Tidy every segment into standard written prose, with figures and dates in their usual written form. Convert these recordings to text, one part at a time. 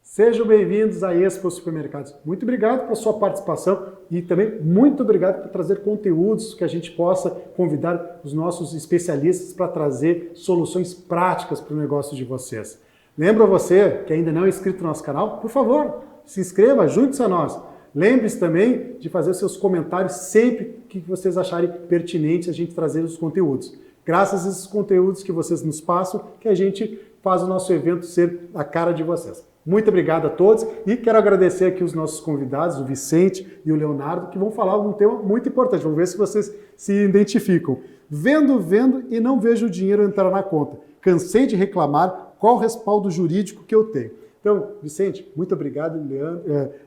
Sejam bem-vindos à Expo Supermercados. Muito obrigado pela sua participação e também muito obrigado por trazer conteúdos que a gente possa convidar os nossos especialistas para trazer soluções práticas para o negócio de vocês. Lembro a você que ainda não é inscrito no nosso canal, por favor, se inscreva, junte-se a nós. Lembre-se também de fazer seus comentários sempre que vocês acharem pertinente a gente trazer os conteúdos. Graças a esses conteúdos que vocês nos passam, que a gente faz o nosso evento ser a cara de vocês. Muito obrigado a todos e quero agradecer aqui os nossos convidados, o Vicente e o Leonardo, que vão falar um tema muito importante. Vamos ver se vocês se identificam. Vendo e não vejo o dinheiro entrar na conta. Cansei de reclamar, qual o respaldo jurídico que eu tenho? Então, Vicente, muito obrigado,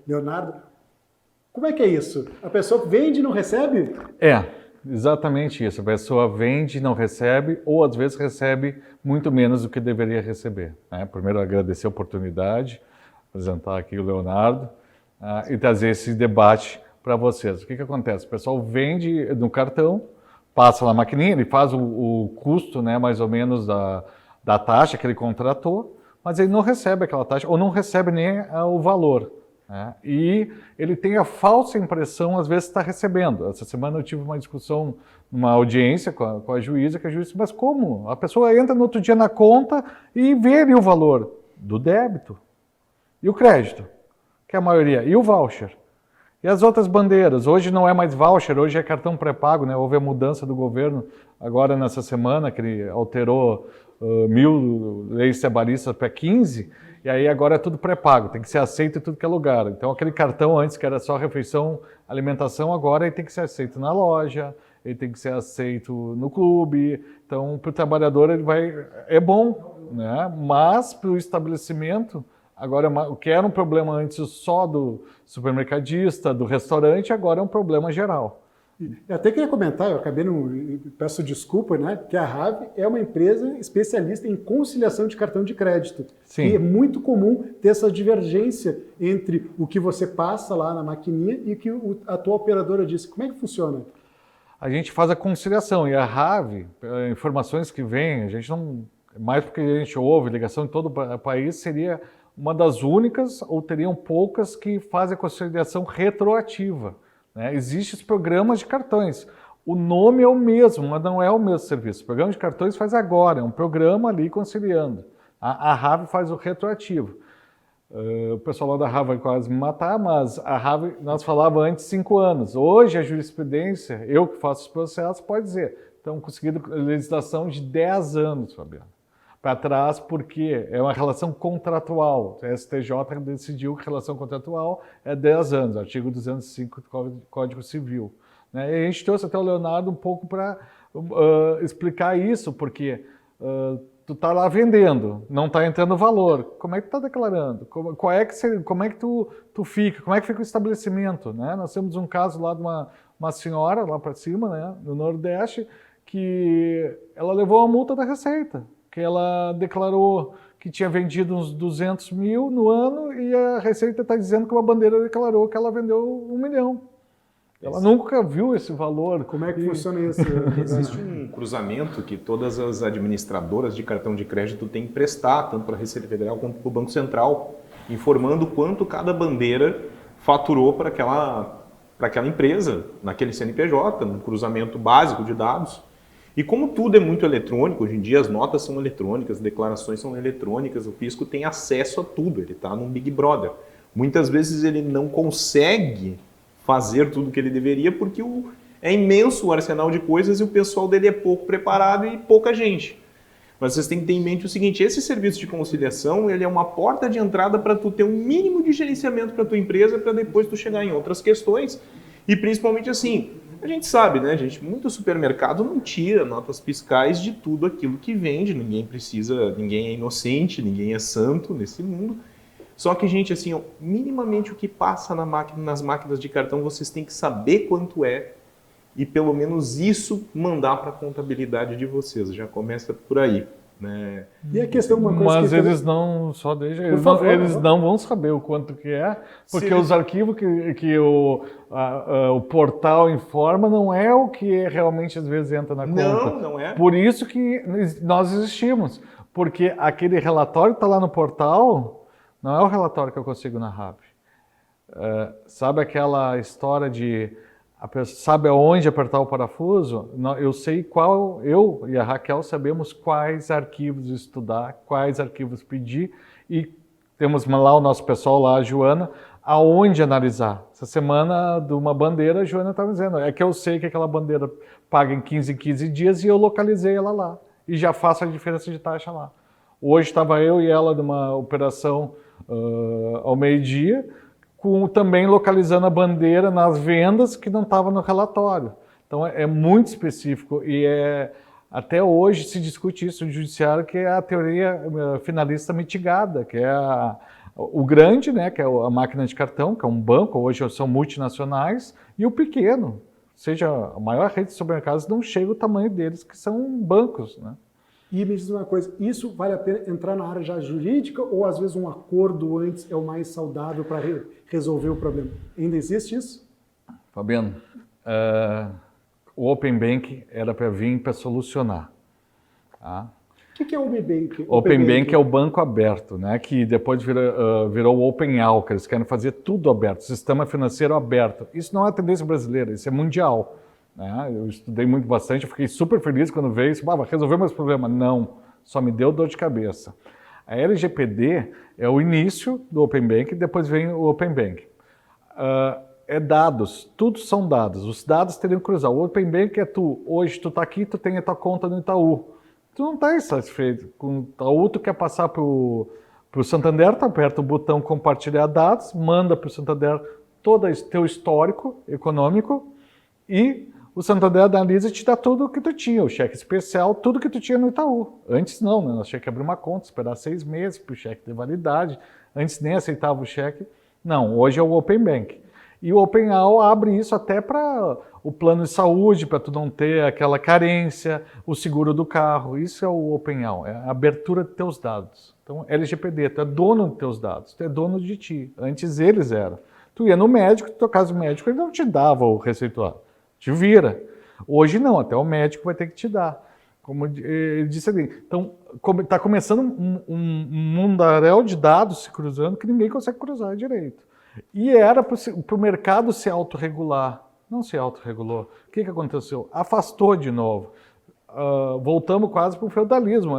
Leonardo. Como é que é isso? A pessoa vende e não recebe? Exatamente isso. A pessoa vende e não recebe, ou às vezes recebe muito menos do que deveria receber. Primeiro, agradecer a oportunidade, apresentar aqui o Leonardo e trazer esse debate para vocês. O que acontece? O pessoal vende no cartão, passa na maquininha, ele faz o custo, mais ou menos da taxa que ele contratou, mas ele não recebe aquela taxa, ou não recebe nem o valor. E ele tem a falsa impressão, às vezes, está recebendo. Essa semana eu tive uma discussão, uma audiência com a juíza, que a juíza disse, mas como? A pessoa entra no outro dia na conta e vê ali o valor do débito. E o crédito, que é a maioria. E o voucher. E as outras bandeiras. Hoje não é mais voucher, hoje é cartão pré-pago. Houve a mudança do governo agora nessa semana, que ele alterou 1.000 leis trabalhistas para 15, e aí agora é tudo pré-pago, tem que ser aceito em tudo que é lugar. Então aquele cartão antes que era só refeição, alimentação, agora ele tem que ser aceito na loja, ele tem que ser aceito no clube. Então para o trabalhador é bom, mas para o estabelecimento, agora o que era um problema antes só do supermercadista, do restaurante, agora é um problema geral. Eu até queria comentar, peço desculpa, que a RAV é uma empresa especialista em conciliação de cartão de crédito. Sim. E é muito comum ter essa divergência entre o que você passa lá na maquininha e o que a tua operadora diz. Como é que funciona? A gente faz a conciliação e a RAV, informações que vêm, a gente não, mais porque a gente ouve ligação em todo o país, seria uma das únicas, ou teriam poucas, que fazem a conciliação retroativa. Existem os programas de cartões. O nome é o mesmo, mas não é o mesmo serviço. O programa de cartões faz agora, é um programa ali conciliando. A RAV faz o retroativo. O pessoal lá da RAV vai quase me matar, mas a RAV, nós falávamos antes 5 anos. Hoje a jurisprudência, eu que faço os processos, pode dizer, estão conseguindo legislação de 10 anos, Fabiano. Para trás, porque é uma relação contratual. O STJ decidiu que relação contratual é 10 anos, artigo 205 do Código Civil. E a gente trouxe até o Leonardo um pouco para explicar isso, porque tu está lá vendendo, não está entrando valor. Como é que tu está declarando? Como é que tu fica? Como é que fica o estabelecimento? Nós temos um caso lá de uma senhora, lá para cima, no Nordeste, que ela levou a multa da Receita, que ela declarou que tinha vendido uns 200 mil no ano e a Receita está dizendo que uma bandeira declarou que ela vendeu 1 milhão. Ela nunca viu esse valor. Como é que funciona isso? Existe um cruzamento que todas as administradoras de cartão de crédito têm que prestar, tanto para a Receita Federal quanto para o Banco Central, informando quanto cada bandeira faturou para aquela empresa, naquele CNPJ, no cruzamento básico de dados. E como tudo é muito eletrônico, hoje em dia as notas são eletrônicas, as declarações são eletrônicas, o fisco tem acesso a tudo, ele está num Big Brother. Muitas vezes ele não consegue fazer tudo o que ele deveria porque é imenso o arsenal de coisas e o pessoal dele é pouco preparado e pouca gente. Mas vocês têm que ter em mente o seguinte, esse serviço de conciliação ele é uma porta de entrada para tu ter um mínimo de gerenciamento para tua empresa para depois tu chegar em outras questões e principalmente assim, a gente sabe, gente, muito supermercado não tira notas fiscais de tudo aquilo que vende, ninguém é inocente, ninguém é santo nesse mundo. Só que, gente, assim, minimamente o que passa nas máquinas de cartão, vocês têm que saber quanto é e pelo menos isso mandar para a contabilidade de vocês. Já começa por aí. E a questão, uma coisa mas que eles não só deixam, eles não vão saber o quanto que é, porque os arquivos que o portal informa não é o que realmente às vezes entra na conta. Não é. Por isso que nós existimos, porque aquele relatório está lá no portal, Não é o relatório que eu consigo na RAV. Sabe aquela história de sabe aonde apertar o parafuso? Eu sei qual, eu e a Raquel sabemos quais arquivos estudar, quais arquivos pedir, e temos lá o nosso pessoal lá, a Joana, aonde analisar. Essa semana de uma bandeira, a Joana estava dizendo, é que eu sei que aquela bandeira paga em 15 dias e eu localizei ela lá. E já faço a diferença de taxa lá. Hoje estava eu e ela numa operação ao meio-dia, também localizando a bandeira nas vendas que não estava no relatório. Então é muito específico e até hoje se discute isso no judiciário, que é a teoria finalista mitigada, que é o grande, né, que é a máquina de cartão, que é um banco, hoje são multinacionais, e o pequeno, ou seja, a maior rede de supermercados não chega ao tamanho deles, que são bancos, né? E me diz uma coisa, isso vale a pena entrar na área já jurídica ou às vezes um acordo antes é o mais saudável para resolver o problema? Ainda existe isso? Fabiano, o Open Bank era para vir para solucionar. Tá? O que é o Open Bank? Open Bank é o banco aberto, né? Que depois virou o Open Al, que eles querem fazer tudo aberto, sistema financeiro aberto. Isso não é tendência brasileira, isso é mundial. Eu estudei bastante, eu fiquei super feliz quando veio isso, vai resolver meus problemas. Não, só me deu dor de cabeça. A LGPD é o início do Open Bank, depois vem o Open Bank. É dados, tudo são dados, os dados teriam que cruzar. O Open Bank é hoje tu está aqui, tu tem a tua conta no Itaú. Tu não está satisfeito com o Itaú, tu quer passar para o Santander, tu aperta o botão compartilhar dados, manda para o Santander todo o teu histórico econômico e o Santander analisa e te dá tudo o que tu tinha, o cheque especial, tudo que tu tinha no Itaú. Antes não, né? Nós tinha que abrir uma conta, esperar 6 meses para o cheque ter validade. Antes nem aceitava o cheque. Não, hoje é o Open Bank. E o Open Al abre isso até para o plano de saúde, para tu não ter aquela carência, o seguro do carro. Isso é o Open Al, é a abertura de teus dados. Então, LGPD, tu é dono dos teus dados, tu é dono de ti. Antes eles eram. Tu ia no médico, tu tocava o médico, ele não te dava o receituário. Te vira. Hoje não, até o médico vai ter que te dar. Como ele disse ali. Então, está começando um mundaréu de dados se cruzando que ninguém consegue cruzar direito. E era para o mercado se autorregular. Não se autorregulou. O que aconteceu? Afastou de novo. Voltamos quase para o feudalismo.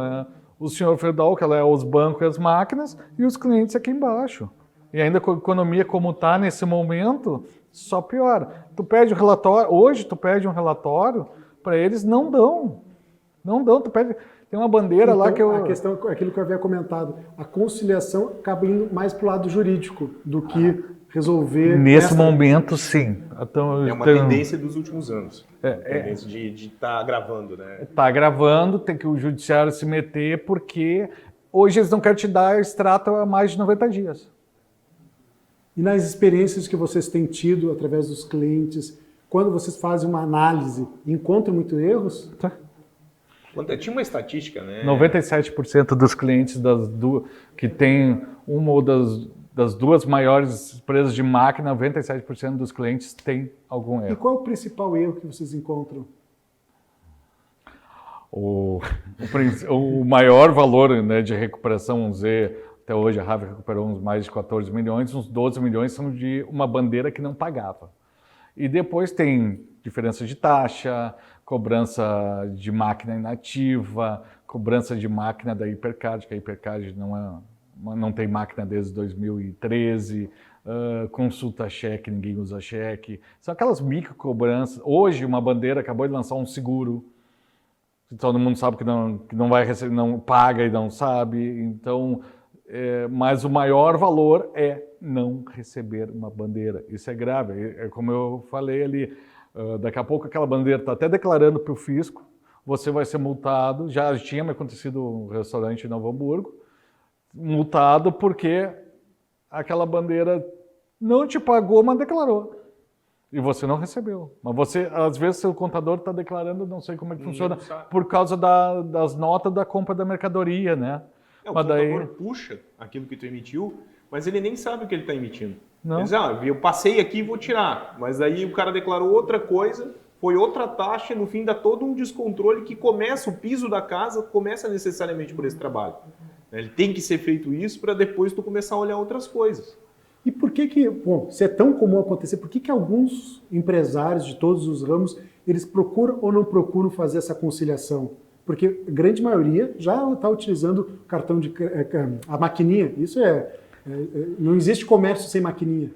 O senhor feudal, que é os bancos e as máquinas, e os clientes aqui embaixo. E ainda com a economia como está nesse momento, só piora. Tu pede um relatório, hoje tu pede um relatório, para eles não dão. Não dão, tu pede. Tem uma bandeira então, lá que eu... A questão, aquilo que eu havia comentado, a conciliação acaba indo mais para o lado jurídico do que resolver... Nesse momento, sim. Então, é uma tendência dos últimos anos. Tendência de estar agravando, né? Está agravando, tem que o judiciário se meter, porque hoje eles não querem te dar extrato a mais de 90 dias. E nas experiências que vocês têm tido através dos clientes, quando vocês fazem uma análise, encontram muitos erros? Tá. Tinha uma estatística, né? 97% dos clientes que tem uma ou das duas maiores empresas de máquina, 97% dos clientes tem algum erro. E qual é o principal erro que vocês encontram? O maior valor, né, de recuperação, vamos dizer, até hoje a RAV recuperou uns mais de 14 milhões, uns 12 milhões são de uma bandeira que não pagava. E depois tem diferença de taxa, cobrança de máquina inativa, cobrança de máquina da Hipercard, que a Hipercard não tem máquina desde 2013, consulta cheque, ninguém usa cheque. São aquelas micro cobranças. Hoje uma bandeira acabou de lançar um seguro, todo mundo sabe que não vai receber, não paga e não sabe. Então, mas o maior valor é não receber uma bandeira. Isso é grave. É como eu falei ali, daqui a pouco aquela bandeira está até declarando para o fisco, você vai ser multado. Já tinha me acontecido um restaurante em Novo Hamburgo, multado porque aquela bandeira não te pagou, mas declarou. E você não recebeu. Mas você, às vezes, seu contador está declarando, não sei como é que funciona, por causa das notas da compra da mercadoria, né? O contador puxa aquilo que tu emitiu, mas ele nem sabe o que ele está emitindo. Não. Ele diz, eu passei aqui e vou tirar. Mas aí o cara declarou outra coisa, foi outra taxa, no fim dá todo um descontrole que começa, o piso da casa começa necessariamente por esse trabalho. Ele tem que ser feito isso para depois tu começar a olhar outras coisas. E por que, bom, se é tão comum acontecer, por que alguns empresários de todos os ramos, eles procuram ou não procuram fazer essa conciliação? Porque a grande maioria já está utilizando cartão a maquininha. Isso não existe comércio sem maquininha.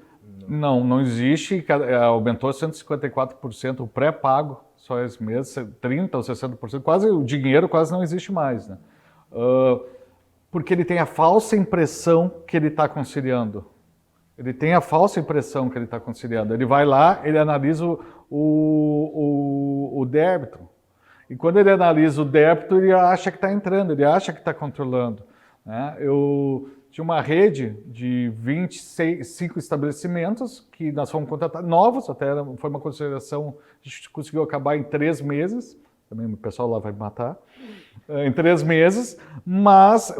Não existe. Aumentou 154% o pré-pago só esse mês, 30% ou 60%. Quase o dinheiro quase não existe mais, né? Porque ele tem a falsa impressão que ele está conciliando. Ele tem a falsa impressão que ele está conciliando. Ele vai lá, ele analisa o débito. E quando ele analisa o débito, ele acha que está entrando, ele acha que está controlando, né? Eu tinha uma rede de 25 estabelecimentos que nós fomos contratar, novos, até foi uma consideração, a gente conseguiu acabar em 3 meses, também o pessoal lá vai me matar, em 3 meses, mas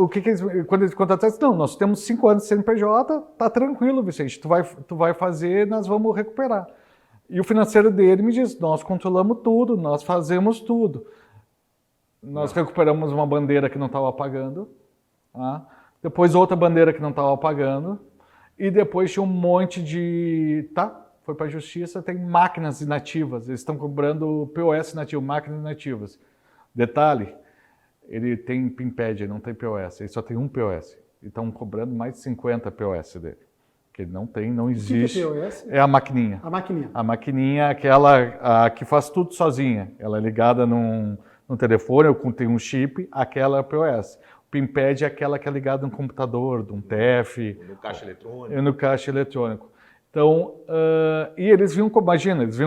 quando eles contrataram, não, nós temos 5 anos de CNPJ, tá tranquilo, Vicente, tu vai fazer, nós vamos recuperar. E o financeiro dele me diz, nós controlamos tudo, nós fazemos tudo. Nós recuperamos uma bandeira que não estava pagando, tá? Depois outra bandeira que não estava pagando, e depois tinha um monte de... Foi para a justiça, tem máquinas inativas, eles estão cobrando POS inativo, máquinas inativas. Detalhe, ele tem PINPAD, ele não tem POS, ele só tem um POS. E estão cobrando mais de 50 POS dele. Que ele não existe. O que é POS? É a maquininha. A maquininha. A maquininha é aquela que faz tudo sozinha. Ela é ligada no telefone, ou tem um chip, aquela é a POS. O PINPAD é aquela que é ligada no computador, de um TF. No caixa eletrônico. No caixa eletrônico. Então, e eles vinham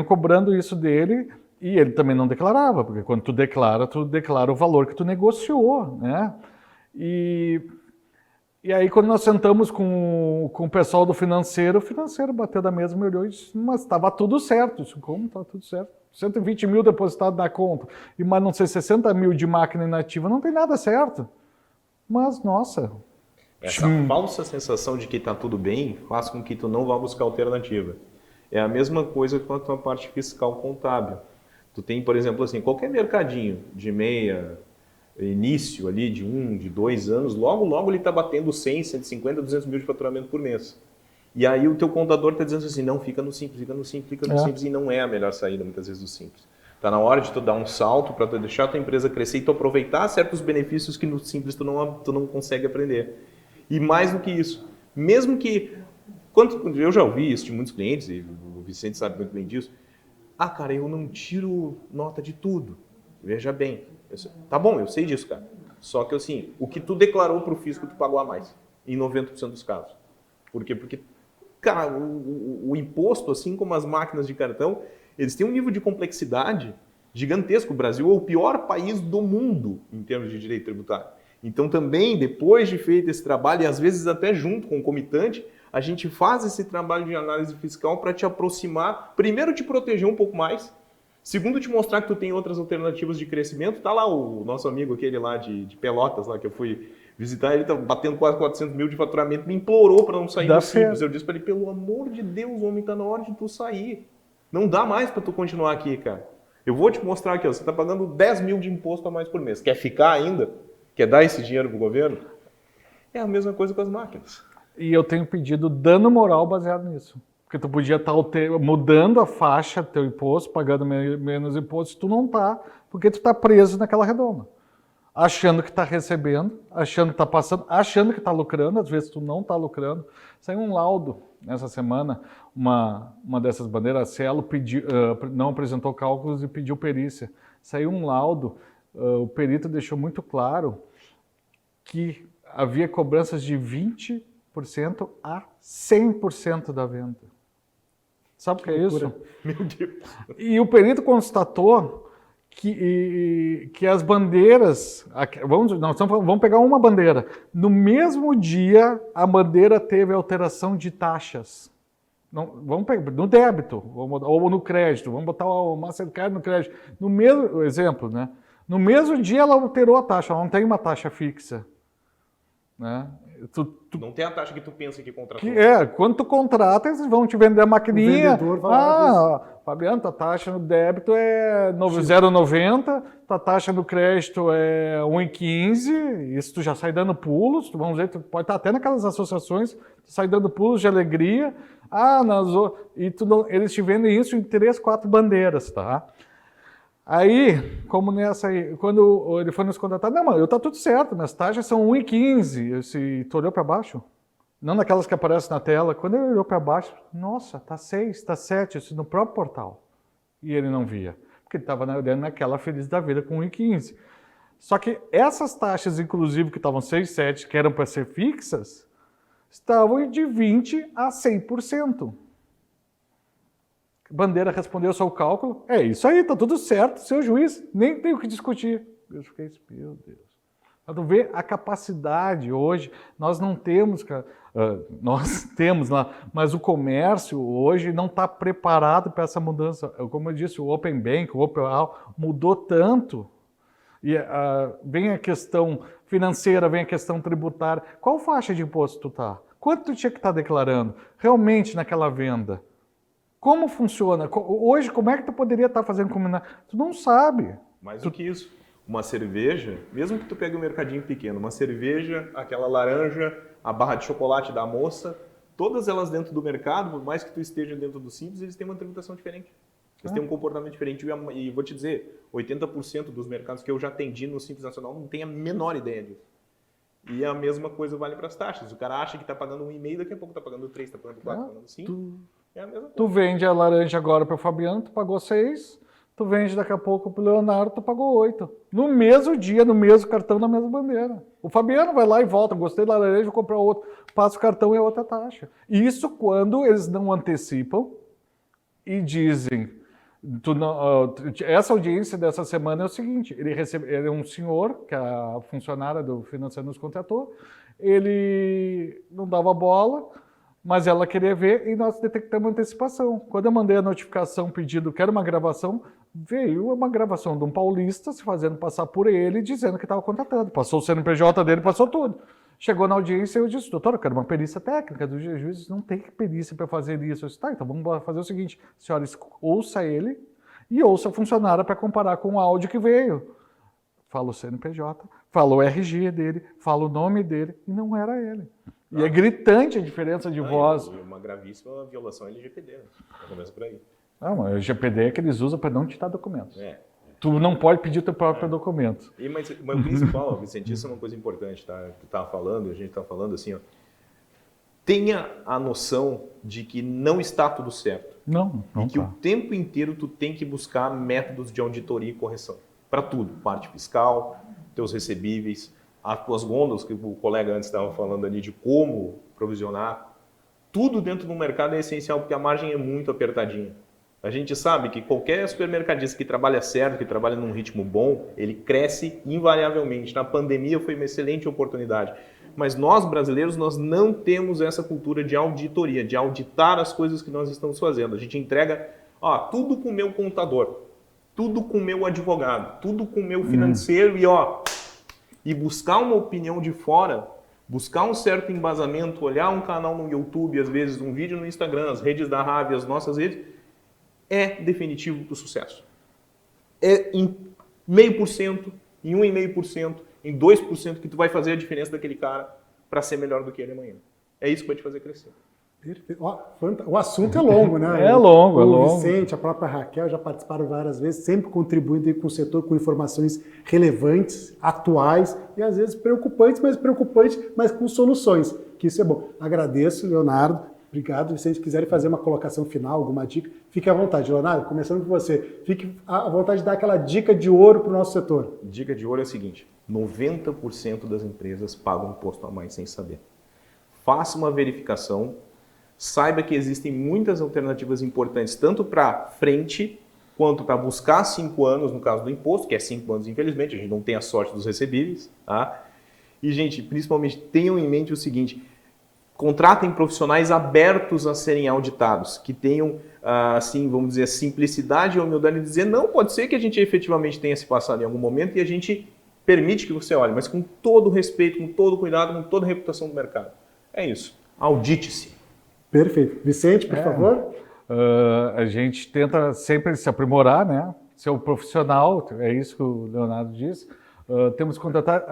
cobrando isso dele, e ele também não declarava, porque quando tu declara o valor que tu negociou, né? E aí, quando nós sentamos com o pessoal do financeiro, o financeiro bateu da mesa, me olhou e disse, mas estava tudo certo. Eu disse, como está tudo certo? 120 mil depositados na conta, e mais não sei, 60 mil de máquina inativa, não tem nada certo. Mas, nossa... Essa falsa sensação de que está tudo bem faz com que tu não vá buscar alternativa. É a mesma coisa quanto a parte fiscal contábil. Tu tem, por exemplo, assim, qualquer mercadinho de início ali de 2 anos, logo ele está batendo 100, 150, 200 mil de faturamento por mês. E aí o teu contador está dizendo assim, não, fica no simples, simples, e não é a melhor saída muitas vezes do simples. Está na hora de tu dar um salto para tu deixar a tua empresa crescer e tu aproveitar certos benefícios que no simples tu não consegue aprender. E mais do que isso, mesmo que, eu já ouvi isso de muitos clientes, e o Vicente sabe muito bem disso, cara, eu não tiro nota de tudo. Veja bem, tá bom, eu sei disso, cara. Só que assim, o que tu declarou para o fisco, tu pagou a mais, em 90% dos casos. Por quê? Porque, cara, o imposto, assim como as máquinas de cartão, eles têm um nível de complexidade gigantesco. O Brasil é o pior país do mundo em termos de direito tributário. Então também, depois de feito esse trabalho, e às vezes até junto, concomitante, a gente faz esse trabalho de análise fiscal para te aproximar, primeiro te proteger um pouco mais, segundo te mostrar que tu tem outras alternativas de crescimento. Tá lá o nosso amigo aquele lá de Pelotas, lá que eu fui visitar, ele tá batendo quase 400 mil de faturamento, me implorou para não sair do simples. Eu disse para ele, pelo amor de Deus, homem, tá na hora de tu sair. Não dá mais para tu continuar aqui, cara. Eu vou te mostrar aqui, ó, você tá pagando 10 mil de imposto a mais por mês. Quer ficar ainda? Quer dar esse dinheiro para o governo? É a mesma coisa com as máquinas. E eu tenho pedido dano moral baseado nisso. Porque tu podia estar mudando a faixa do teu imposto, pagando menos imposto, tu não está, porque tu está preso naquela redoma. Achando que está recebendo, achando que está passando, achando que está lucrando, às vezes tu não está lucrando. Saiu um laudo nessa semana, uma dessas bandeiras, a Cielo não apresentou cálculos e pediu perícia. Saiu um laudo, o perito deixou muito claro que havia cobranças de 20% a 100% da venda. Sabe o que é isso? Meu Deus. E o perito constatou que as bandeiras... Vamos pegar uma bandeira. No mesmo dia, a bandeira teve alteração de taxas. Vamos pegar no débito ou no crédito. Vamos botar o Mastercard no crédito. No mesmo exemplo, né? No mesmo dia, ela alterou a taxa. Ela não tem uma taxa fixa. né? Não tem a taxa que tu pensa que contratou. Quando tu contrata, eles vão te vender a maquininha. O vendedor vai lá, Fabiano, tua taxa no débito é 0,90, tua taxa no crédito é 1,15, isso tu já sai dando pulos, vamos ver, tu pode estar até naquelas associações, tu sai dando pulos de alegria, eles te vendem isso em 3, 4 bandeiras, tá? Aí, como nessa aí, quando ele foi nos contratar, não, mano, tá tudo certo, minhas taxas são 1,15. Tu olhou para baixo? Não naquelas que aparecem na tela. Quando ele olhou para baixo, nossa, tá 6, tá 7, isso no próprio portal. E ele não via, porque ele estava olhando naquela feliz da vida com 1,15. Só que essas taxas, inclusive, que estavam 6, 7, que eram para ser fixas, estavam de 20% a 100%. Bandeira respondeu só o cálculo. É isso aí, tá tudo certo, seu juiz, nem tem o que discutir. Eu fiquei, meu Deus. Para tu ver a capacidade hoje, nós não temos, nós temos lá, mas o comércio hoje não está preparado para essa mudança. Como eu disse, o Open Bank, o Open Hall mudou tanto. E vem a questão financeira, vem a questão tributária. Qual faixa de imposto tu tá? Quanto tu tinha que estar declarando realmente naquela venda? Como funciona? Hoje, como é que tu poderia estar fazendo combinado? Tu não sabe. Mais do que isso. Uma cerveja, mesmo que tu pegue um mercadinho pequeno, uma cerveja, aquela laranja, a barra de chocolate da moça, todas elas dentro do mercado, por mais que tu esteja dentro do Simples, eles têm uma tributação diferente. Eles têm um comportamento diferente. E vou te dizer, 80% dos mercados que eu já atendi no Simples Nacional não tem a menor ideia disso. E a mesma coisa vale para as taxas. O cara acha que está pagando 1,5, daqui a pouco está pagando 3, está pagando 4, está pagando 5. É a mesma coisa. Tu vende a laranja agora para o Fabiano, tu pagou 6. Tu vende daqui a pouco para o Leonardo, tu pagou 8. No mesmo dia, no mesmo cartão, na mesma bandeira. O Fabiano vai lá e volta, gostei da laranja, vou comprar outro. Passa o cartão e é outra taxa. Isso quando eles não antecipam e dizem... essa audiência dessa semana é o seguinte, ele é um senhor, que a funcionária do financeiro nos contratou, ele não dava bola, mas ela queria ver e nós detectamos antecipação. Quando eu mandei a notificação pedindo que era uma gravação, veio uma gravação de um paulista se fazendo passar por ele, dizendo que estava contratando. Passou o CNPJ dele, passou tudo. Chegou na audiência e eu disse, doutor, eu quero uma perícia técnica dos juízes, não tem perícia para fazer isso. Eu disse, tá, então vamos fazer o seguinte, senhora, ouça ele e ouça a funcionária para comparar com o áudio que veio. Fala o CNPJ, fala o RG dele, fala o nome dele, e não era ele. E é gritante a diferença de voz. E uma gravíssima violação LGPD, né? Começa por aí. Mas o LGPD é que eles usam para não te dar documentos. Tu não pode pedir teu próprio documento. Mas o principal, Vicente, isso é uma coisa importante, tá? Tu tá falando, a gente tá falando assim, ó. Tenha a noção de que não está tudo certo. Não e que tá. o tempo inteiro tu tem que buscar métodos de auditoria e correção. Para tudo. Parte fiscal, teus recebíveis, as tuas gôndolas, que o colega antes estava falando ali de como provisionar. Tudo dentro do mercado é essencial porque a margem é muito apertadinha. A gente sabe que qualquer supermercadista que trabalha certo, que trabalha num ritmo bom, ele cresce invariavelmente. Na pandemia foi uma excelente oportunidade. Mas nós, brasileiros, nós não temos essa cultura de auditoria, de auditar as coisas que nós estamos fazendo. A gente entrega tudo com o meu contador, tudo com o meu advogado, tudo com o meu financeiro e buscar uma opinião de fora, buscar um certo embasamento, olhar um canal no YouTube, às vezes um vídeo no Instagram, as redes da Rave, as nossas redes, é definitivo para o sucesso. É em 0,5%, em 1,5%, em 2% que tu vai fazer a diferença daquele cara para ser melhor do que ele amanhã. É isso que vai te fazer crescer. Perfeito. O assunto é longo, né? É longo. O Vicente, a própria Raquel já participaram várias vezes, sempre contribuindo com o setor com informações relevantes, atuais e às vezes preocupantes, mas com soluções, que isso é bom. Agradeço, Leonardo. Obrigado. Se vocês quiserem fazer uma colocação final, alguma dica, fique à vontade. Leonardo, começando com você. Fique à vontade de dar aquela dica de ouro para o nosso setor. Dica de ouro é a seguinte, 90% das empresas pagam imposto a mais sem saber. Faça uma verificação, saiba que existem muitas alternativas importantes, tanto para frente, quanto para buscar 5 anos, no caso do imposto, que é 5 anos, infelizmente, a gente não tem a sorte dos recebíveis. Tá? E, gente, principalmente, tenham em mente o seguinte, contratem profissionais abertos a serem auditados, que tenham, assim, vamos dizer, a simplicidade e a humildade de dizer, não, pode ser que a gente efetivamente tenha se passado em algum momento e a gente permite que você olhe, mas com todo o respeito, com todo o cuidado, com toda a reputação do mercado. É isso. Audite-se. Perfeito. Vicente, por favor. A gente tenta sempre se aprimorar, né? Ser um profissional, é isso que o Leonardo disse. Temos que contratar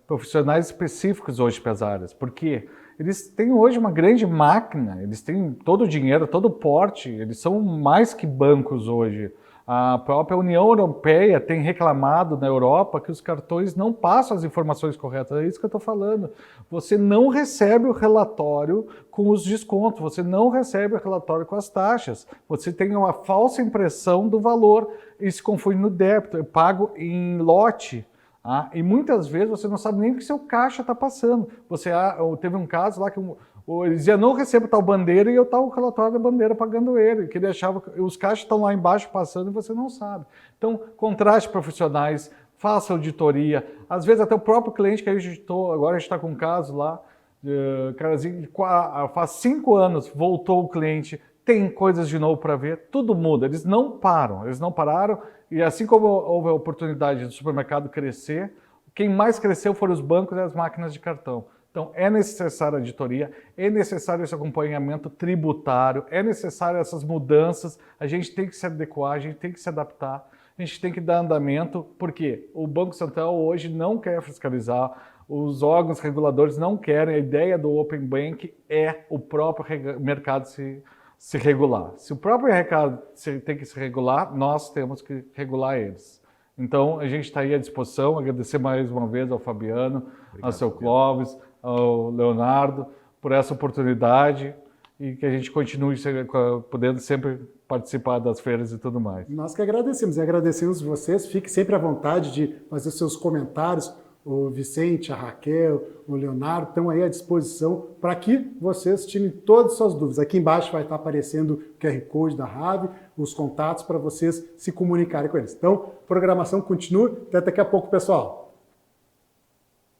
profissionais específicos hoje para as áreas, porque eles têm hoje uma grande máquina, eles têm todo o dinheiro, todo o porte, eles são mais que bancos hoje. A própria União Europeia tem reclamado na Europa que os cartões não passam as informações corretas. É isso que eu estou falando. Você não recebe o relatório com os descontos, você não recebe o relatório com as taxas. Você tem uma falsa impressão do valor e se confunde no débito. Eu pago em lote. E muitas vezes você não sabe nem o que seu caixa está passando. Teve um caso lá que ele dizia, não recebo tal bandeira, e eu estava com o relatório da bandeira pagando ele, que ele achava que os caixas estão lá embaixo passando e você não sabe. Então, contrate profissionais, faça auditoria. Às vezes até o próprio cliente que a gente agora a gente está com um caso lá, faz 5 anos voltou o cliente, tem coisas de novo para ver, tudo muda, eles não pararam, e assim como houve a oportunidade do supermercado crescer, quem mais cresceu foram os bancos e as máquinas de cartão. Então, é necessária a auditoria, é necessário esse acompanhamento tributário, é necessário essas mudanças, a gente tem que se adequar, a gente tem que se adaptar, a gente tem que dar andamento, porque o Banco Central hoje não quer fiscalizar, os órgãos reguladores não querem, a ideia do Open Bank é o próprio mercado se regular. Se o próprio mercado tem que se regular, nós temos que regular eles. Então, a gente está aí à disposição, agradecer mais uma vez ao Fabiano, ao seu Clóvis, ao Leonardo, por essa oportunidade e que a gente continue podendo sempre participar das feiras e tudo mais. Nós que agradecemos e agradecemos vocês. Fique sempre à vontade de fazer seus comentários. O Vicente, a Raquel, o Leonardo estão aí à disposição para que vocês tirem todas as suas dúvidas. Aqui embaixo vai estar aparecendo o QR Code da RAV, os contatos para vocês se comunicarem com eles. Então, a programação continua. Até daqui a pouco, pessoal.